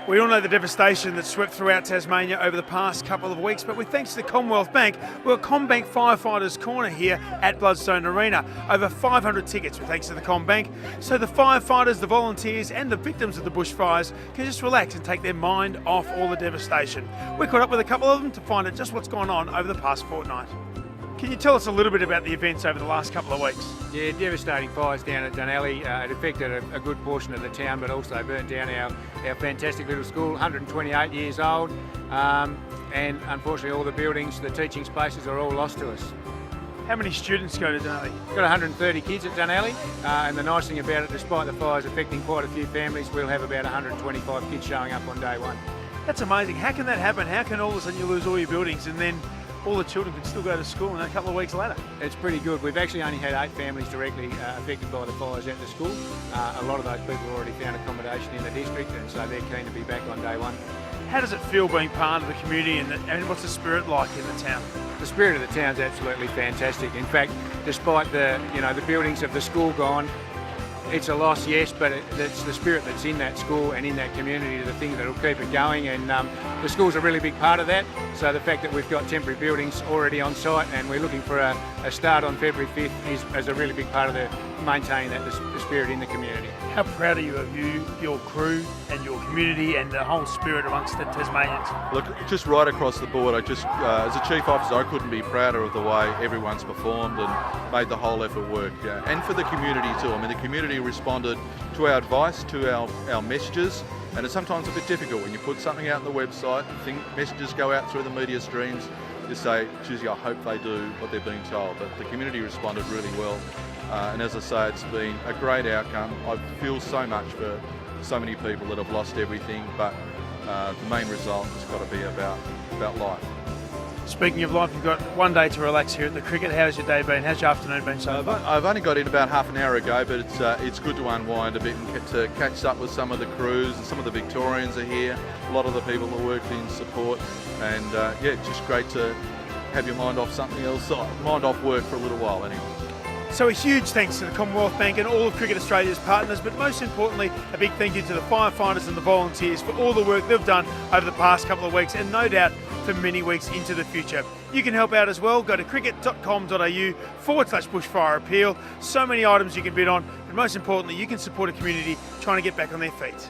We all know the devastation that swept throughout Tasmania over the past couple of weeks, but with thanks to the Commonwealth Bank, we're CommBank Firefighters Corner here at Bloodstone Arena. Over 500 tickets with thanks to the CommBank, so the firefighters, the volunteers and the victims of the bushfires can just relax and take their mind off all the devastation. We caught up with a couple of them to find out just what's gone on over the past fortnight. Can you tell us a little bit about the events over the last couple of weeks? Yeah, devastating fires down at Dunalley. It affected a good portion of the town, but also burnt down our fantastic little school, 128 years old. And unfortunately all the buildings, the teaching spaces are all lost to us. How many students go to Dunalley? Got 130 kids at Dunalley, and the nice thing about it, despite the fires affecting quite a few families, we'll have about 125 kids showing up on day one. That's amazing. How can that happen? How can all of a sudden you lose all your buildings and then all the children can still go to school and a couple of weeks later? It's pretty good. We've actually only had 8 families directly affected by the fires at the school. A lot of those people have already found accommodation in the district, and so they're keen to be back on day one. How does it feel being part of the community and what's the spirit like in the town? The spirit of the town's absolutely fantastic. In fact, despite the buildings of the school gone, it's a loss, yes, but it's the spirit that's in that school and in that community, the thing that'll keep it going, and the school's a really big part of that. So the fact that we've got temporary buildings already on site and we're looking for a start on February 5th is a really big part of maintaining the spirit in the community. How proud are you of you, your crew and your community and the whole spirit amongst the Tasmanians? Look, just right across the board, as a chief officer, I couldn't be prouder of the way everyone's performed and made the whole effort work. And for the community too. I mean, the community responded to our advice, to our messages, and it's sometimes a bit difficult when you put something out on the website, messages go out through the media streams, you say, geez, I hope they do what they're being told. But the community responded really well. And as I say, it's been a great outcome. I feel so much for so many people that have lost everything, but the main result has got to be about life. Speaking of life, you've got one day to relax here at the cricket. How's your day been? How's your afternoon been so far? I've only got in about half an hour ago, but it's good to unwind a bit and to catch up with some of the crews, and some of the Victorians are here, a lot of the people that work in support, and it's just great to have your mind off something else, mind off work for a little while anyway. So a huge thanks to the Commonwealth Bank and all of Cricket Australia's partners, but most importantly, a big thank you to the firefighters and the volunteers for all the work they've done over the past couple of weeks, and no doubt for many weeks into the future. You can help out as well. Go to cricket.com.au/bushfire appeal. So many items you can bid on, but most importantly, you can support a community trying to get back on their feet.